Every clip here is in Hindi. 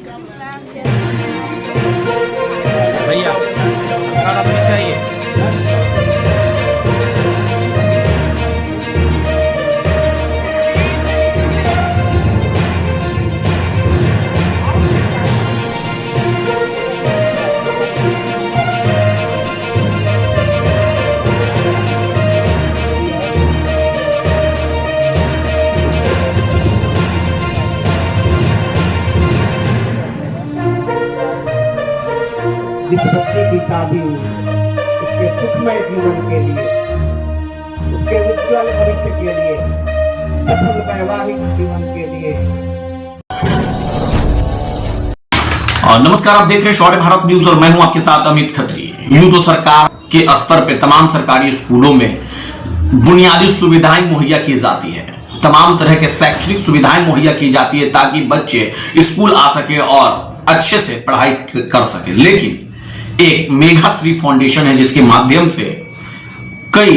भैया खाना भी चाहिए। जिस बच्चे की शादी उसके सुखमय जीवन के लिए, उसके उज्जवल भविष्य के लिए, सफल वैवाहिक जीवन के लिए। नमस्कार, आप देख रहे हैं शौर्य भारत न्यूज और मैं हूं आपके साथ अमित खत्री। यूं तो सरकार के स्तर पे तमाम सरकारी स्कूलों में बुनियादी सुविधाएं मुहैया की जाती है, तमाम तरह के शैक्षणिक सुविधाएं मुहैया की जाती है ताकि बच्चे स्कूल आ सके और अच्छे से पढ़ाई कर सके। लेकिन एक मेघा श्री फाउंडेशन है जिसके माध्यम से कई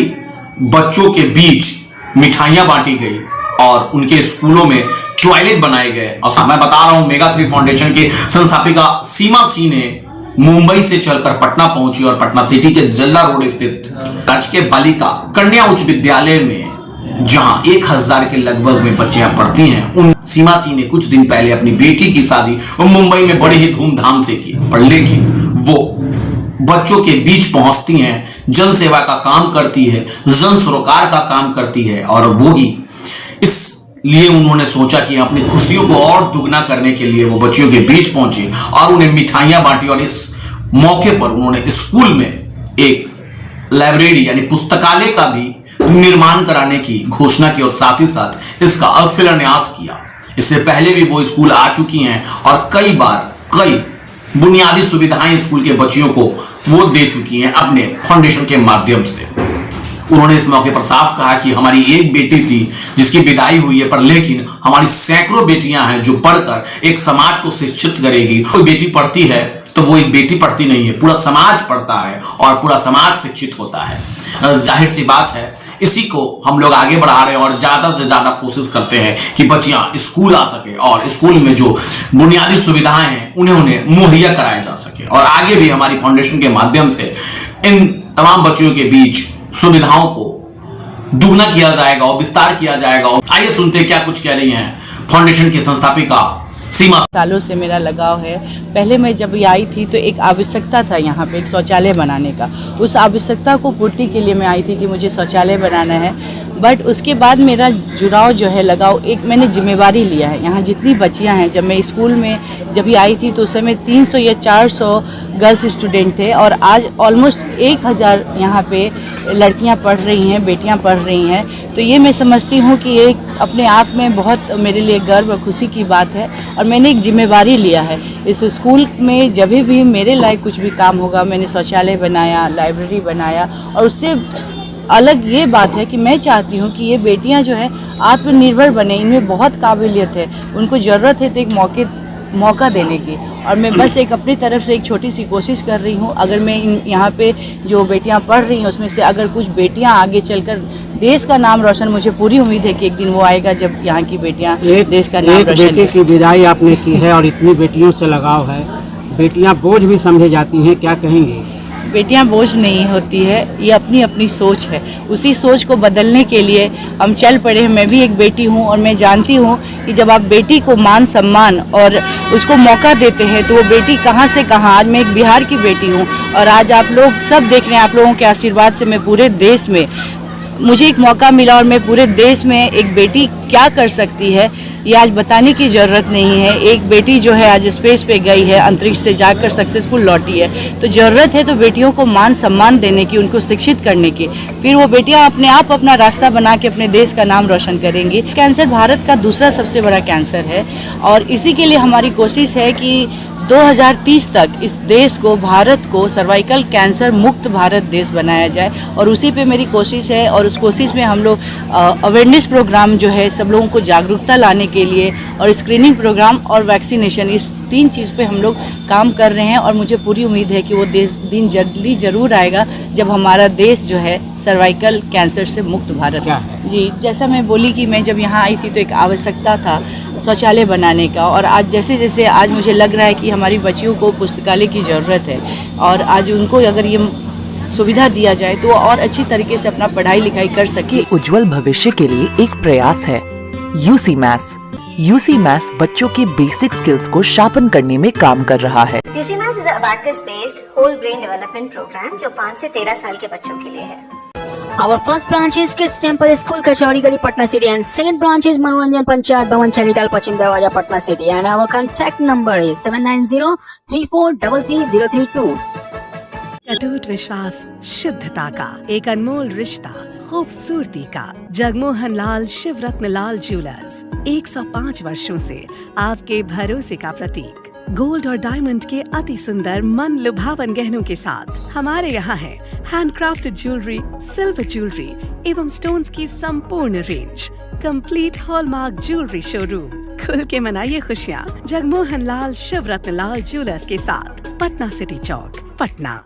बच्चों के बीच मिठाइयां बांटी गई और उनके स्कूलों में टॉयलेट बनाए गए। और मैं बता रहा हूं, मेघा श्री फाउंडेशन की संस्थापिका सीमा सिंह ने मुंबई से चलकर पटना पहुंची और पटना सिटी के जल्ला रोड स्थित राजकीय बालिका कन्या उच्च विद्यालय में जहां 1000 के लगभग में बच्चियां पढ़ती हैं, उन सीमा सिंह ने कुछ दिन पहले अपनी बेटी की शादी मुंबई में बड़े ही धूमधाम से की। पर लेकिन वो बच्चों के बीच पहुंचती हैं, जन सेवा का काम करती है, जन सरोकार का काम करती है और वो ही इसलिए उन्होंने सोचा कि अपनी खुशियों को और दुगना करने के लिए वो बच्चियों के बीच पहुंचे और उन्हें मिठाइयां बांटी। और इस मौके पर उन्होंने स्कूल में एक लाइब्रेरी यानी पुस्तकालय का भी निर्माण कराने की घोषणा की और साथ ही साथ इसका शिलान्यास किया। इससे पहले भी वो स्कूल आ चुकी हैं और कई बार कई बुनियादी सुविधाएं स्कूल के बच्चियों को वो दे चुकी हैं अपने फाउंडेशन के माध्यम से। उन्होंने इस मौके पर साफ कहा कि हमारी एक बेटी थी जिसकी विदाई हुई है, पर लेकिन हमारी सैकड़ों बेटियां हैं जो पढ़कर एक समाज को शिक्षित करेगी। कोई बेटी पढ़ती है तो वो एक बेटी पढ़ती नहीं है, पूरा समाज पढ़ता है और पूरा समाज शिक्षित होता है। जाहिर सी बात है, इसी को हम लोग आगे बढ़ा रहे हैं और ज्यादा से ज्यादा कोशिश करते हैं कि बच्चियां स्कूल आ सके और स्कूल में जो बुनियादी सुविधाएं हैं उन्हें मुहैया कराया जा सके। और आगे भी हमारी फाउंडेशन के माध्यम से इन तमाम बच्चियों के बीच सुविधाओं को दुगना किया जाएगा और विस्तार किया जाएगा। आइए सुनते हैं क्या कुछ कह रही हैं फाउंडेशन की संस्थापिका सीमा। सालों से मेरा लगाव है। पहले मैं जब आई थी तो एक आवश्यकता था यहाँ पे एक शौचालय बनाने का। उस आवश्यकता को पूर्ति के लिए मैं आई थी कि मुझे शौचालय बनाना है। बट उसके बाद मेरा जुड़ाव जो है लगाव, एक मैंने जिम्मेवारी लिया है। यहाँ जितनी बच्चियाँ हैं, जब मैं स्कूल में जब आई थी तो उस समय 300 या 400 गर्ल्स स्टूडेंट थे और आज ऑलमोस्ट 1000 यहाँ पे लड़कियाँ पढ़ रही हैं, बेटियाँ पढ़ रही हैं। तो ये मैं समझती हूँ कि ये अपने आप में बहुत मेरे लिए गर्व और खुशी की बात है और मैंने एक जिम्मेवारी लिया है। इस स्कूल में जब भी मेरे लायक कुछ भी काम होगा, मैंने शौचालय बनाया, लाइब्रेरी बनाया और उससे अलग ये बात है कि मैं चाहती हूँ कि ये बेटियाँ जो हैं आत्मनिर्भर बने। इनमें बहुत काबिलियत है, उनको ज़रूरत है तो एक मौका देने की। और मैं बस एक अपनी तरफ से एक छोटी सी कोशिश कर रही हूँ। अगर मैं यहाँ पे जो बेटियाँ पढ़ रही हैं उसमें से अगर कुछ बेटियाँ आगे चलकर देश का नाम रोशन, मुझे पूरी उम्मीद है कि एक दिन वो आएगा जब यहाँ की बेटियाँ देश का नाम रोशन। बेटी की विदाई आपने की है और इतनी बेटियों से लगाव है, बेटियाँ बोझ भी समझे जाती हैं, क्या कहेंगे? बेटियां बोझ नहीं होती है, ये अपनी अपनी सोच है। उसी सोच को बदलने के लिए हम चल पड़े हैं। मैं भी एक बेटी हूं और मैं जानती हूं कि जब आप बेटी को मान सम्मान और उसको मौका देते हैं तो वो बेटी कहां से कहां। आज मैं एक बिहार की बेटी हूं और आज आप लोग सब देख रहे हैं, आप लोगों के आशीर्वाद से मैं पूरे देश में मुझे एक मौका मिला और मैं पूरे देश में एक बेटी क्या कर सकती है ये आज बताने की ज़रूरत नहीं है। एक बेटी जो है आज स्पेस पे गई है, अंतरिक्ष से जाकर सक्सेसफुल लौटी है। तो ज़रूरत है तो बेटियों को मान सम्मान देने की, उनको शिक्षित करने की। फिर वो बेटियां अपने आप अपना रास्ता बना के अपने देश का नाम रोशन करेंगी। कैंसर भारत का दूसरा सबसे बड़ा कैंसर है और इसी के लिए हमारी कोशिश है कि 2030 तक इस देश को, भारत को सर्वाइकल कैंसर मुक्त भारत देश बनाया जाए और उसी पे मेरी कोशिश है। और उस कोशिश में हम लोग अवेयरनेस प्रोग्राम जो है सब लोगों को जागरूकता लाने के लिए और स्क्रीनिंग प्रोग्राम और वैक्सीनेशन, इस 3 चीज़ पे हम लोग काम कर रहे हैं। और मुझे पूरी उम्मीद है कि वो दिन जल्दी ज़रूर आएगा जब हमारा देश जो है सर्वाइकल कैंसर से मुक्त भारत जी, जैसा मैं बोली कि मैं जब यहाँ आई थी तो एक आवश्यकता था शौचालय बनाने का, और आज जैसे जैसे आज मुझे लग रहा है कि हमारी बच्चियों को पुस्तकालय की ज़रूरत है, और आज उनको अगर ये सुविधा दिया जाए तो वो और अच्छी तरीके से अपना पढ़ाई लिखाई कर सके। उज्जवल भविष्य के लिए एक प्रयास है यूसी मैथ्स। यूसी मैथ्स बच्चों के बेसिक स्किल्स को शार्पन करने में काम कर रहा है। UC maths is a abacus based whole brain development programme जो 5 से 13 साल के बच्चों के लिए है। Our first branch is Kids Temple School, Kachori Gali, Patna City, and second branch is Manoranjan Panchayat Bhavan, Charital, Pachim Darwaja, Patna City, and our contact number is 7903433032. अटूट विश्वास, शुद्धता का एक अनमोल रिश्ता, खूबसूरती का। जगमोहन लाल शिवरत्न लाल ज्वेलर्स 105 वर्षों से आपके भरोसे का प्रतीक। गोल्ड और डायमंड के अति सुंदर मन लुभावन गहनों के साथ हमारे यहाँ है हैंडक्राफ्टेड ज्वेलरी, सिल्वर ज्वेलरी एवं स्टोन्स की संपूर्ण range. Complete hallmark jewellery showroom. खुल के मनाइए खुशियाँ जगमोहन लाल शिवरत्न लाल ज्वेलर्स के साथ, पटना सिटी चौक, पटना।